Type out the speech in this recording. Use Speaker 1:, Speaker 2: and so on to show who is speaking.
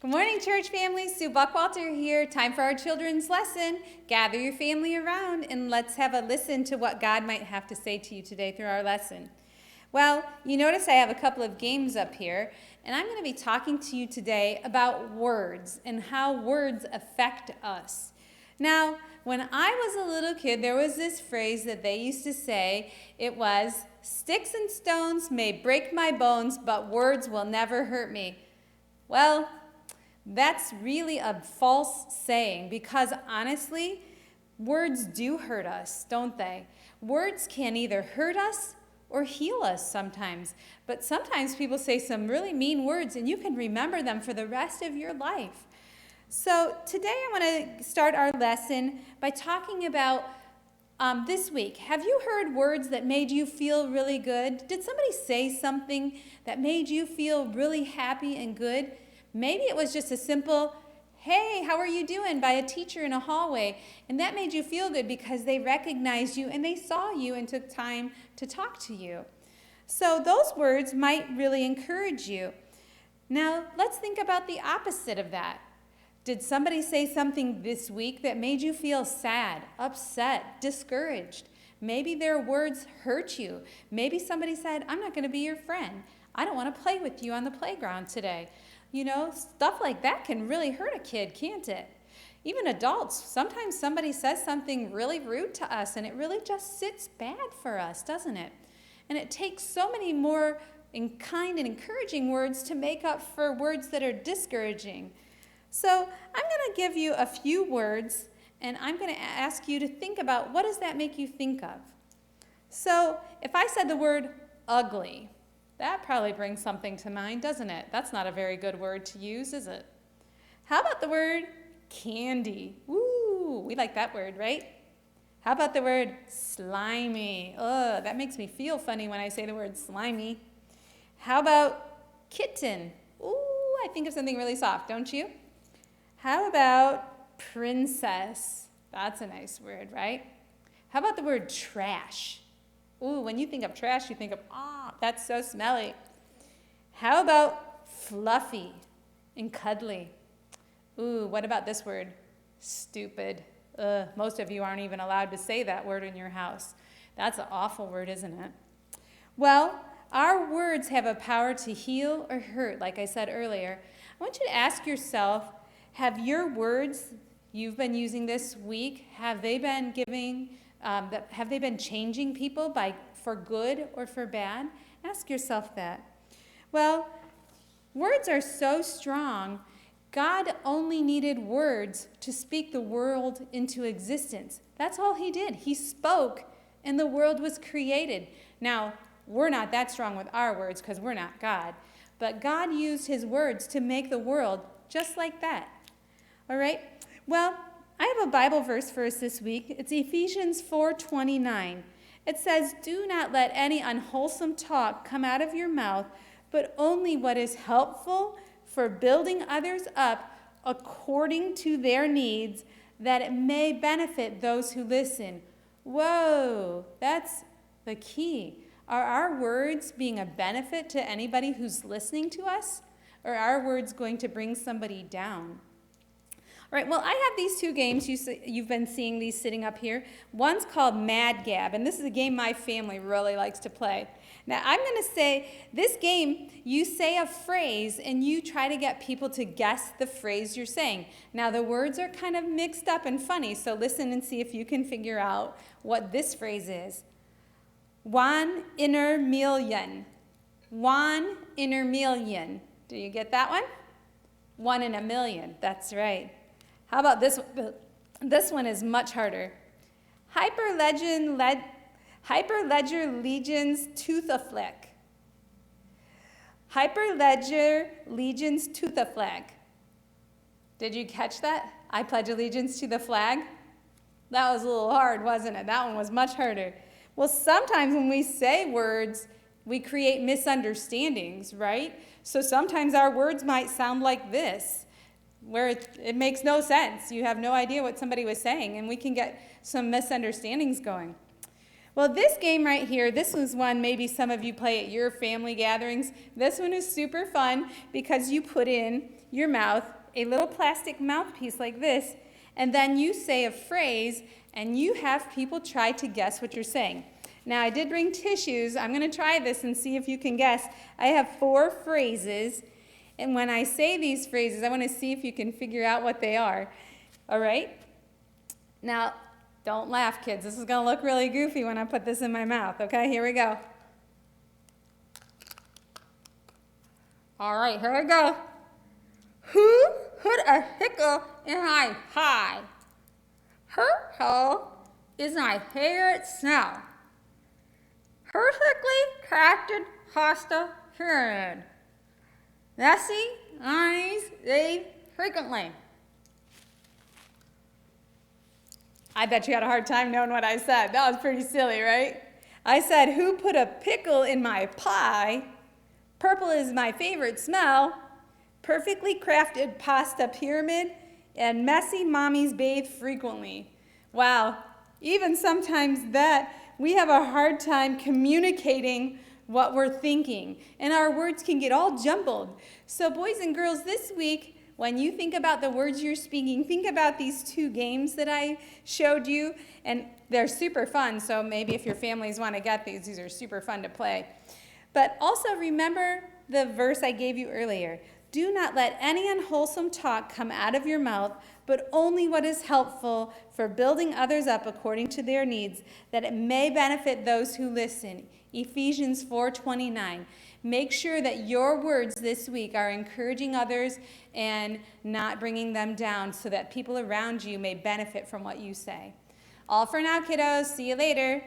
Speaker 1: Good morning, church family. Sue Buckwalter here. Time for our children's lesson. Gather your family around and let's have a listen to what God might have to say to you today through our lesson. Well, you notice I have a couple of games up here, and I'm going to be talking to you today about words and how words affect us. Now, when I was a little kid, there was this phrase that they used to say. It was, "Sticks and stones may break my bones, but words will never hurt me." Well, that's really a false saying because honestly, words do hurt us, don't they? Words can either hurt us or heal us sometimes. But sometimes people say some really mean words and you can remember them for the rest of your life. So today I want to start our lesson by talking about this week. Have you heard words that made you feel really good? Did somebody say something that made you feel really happy and good? Maybe it was just a simple, "Hey, how are you doing?" by a teacher in a hallway, and that made you feel good because they recognized you and they saw you and took time to talk to you. So those words might really encourage you. Now, let's think about the opposite of that. Did somebody say something this week that made you feel sad, upset, discouraged? Maybe their words hurt you. Maybe somebody said, "I'm not going to be your friend. I don't want to play with you on the playground today." You know, stuff like that can really hurt a kid, can't it? Even adults, sometimes somebody says something really rude to us and it really just sits bad for us, doesn't it? And it takes so many more kind and encouraging words to make up for words that are discouraging. So I'm going to give you a few words and I'm going to ask you to think about what does that make you think of? So if I said the word ugly, that probably brings something to mind, doesn't it? That's not a very good word to use, is it? How about the word candy? Woo, we like that word, right? How about the word slimy? Ugh, that makes me feel funny when I say the word slimy. How about kitten? Ooh, I think of something really soft, don't you? How about princess? That's a nice word, right? How about the word trash? Ooh, when you think of trash, you think of, that's so smelly. How about fluffy and cuddly? Ooh, what about this word? Stupid. Most of you aren't even allowed to say that word in your house. That's an awful word, isn't it? Well, our words have a power to heal or hurt, like I said earlier. I want you to ask yourself, have your words you've been using this week, have they been changing people for good or for bad? Ask yourself that. Well, words are so strong. God only needed words to speak the world into existence. That's all he did. He spoke and the world was created. Now, we're not that strong with our words because we're not God. But God used his words to make the world just like that. All right? Well, I have a Bible verse for us this week. It's Ephesians 4:29. It says, "Do not let any unwholesome talk come out of your mouth, but only what is helpful for building others up according to their needs, that it may benefit those who listen." Whoa, that's the key. Are our words being a benefit to anybody who's listening to us? Or are our words going to bring somebody down? All right, well, I have these two games. You've been seeing these sitting up here. One's called Mad Gab, and this is a game my family really likes to play. Now, I'm going to say, this game, you say a phrase, and you try to get people to guess the phrase you're saying. Now, the words are kind of mixed up and funny, so listen and see if you can figure out what this phrase is. 1 inner million. 1 inner million. Do you get that one? 1 in a million. That's right. How about this one? This one is much harder. Hyperledger Legion's Tooth-a-Flick. Hyperledger Legion's Tooth-a-Flag. Did you catch that? I pledge allegiance to the flag. That was a little hard, wasn't it? That one was much harder. Well, sometimes when we say words, we create misunderstandings, right? So sometimes our words might sound like this, where it makes no sense. You have no idea what somebody was saying, and we can get some misunderstandings going. Well, this game right here, this was one maybe some of you play at your family gatherings. This one is super fun because you put in your mouth a little plastic mouthpiece like this, and then you say a phrase, and you have people try to guess what you're saying. Now, I did bring tissues. I'm going to try this and see if you can guess. I have 4 phrases, and when I say these phrases, I want to see if you can figure out what they are. All right? Now, don't laugh, kids. This is going to look really goofy when I put this in my mouth. Okay, here we go. All right, here we go. Who put a pickle in my pie? Her hole is my favorite smell. Perfectly crafted pasta pyramid. Messy, eyes, they frequently. I bet you had a hard time knowing what I said. That was pretty silly, right? I said, who put a pickle in my pie? Purple is my favorite smell. Perfectly crafted pasta pyramid. And messy mommies bathe frequently. Wow, even sometimes that we have a hard time communicating what we're thinking. And our words can get all jumbled. So boys and girls, this week, when you think about the words you're speaking, think about these 2 games that I showed you. And they're super fun, so maybe if your families want to get these are super fun to play. But also remember the verse I gave you earlier. Do not let any unwholesome talk come out of your mouth, but only what is helpful for building others up according to their needs, that it may benefit those who listen. Ephesians 4:29. Make sure that your words this week are encouraging others and not bringing them down, so that people around you may benefit from what you say. All for now, kiddos. See you later.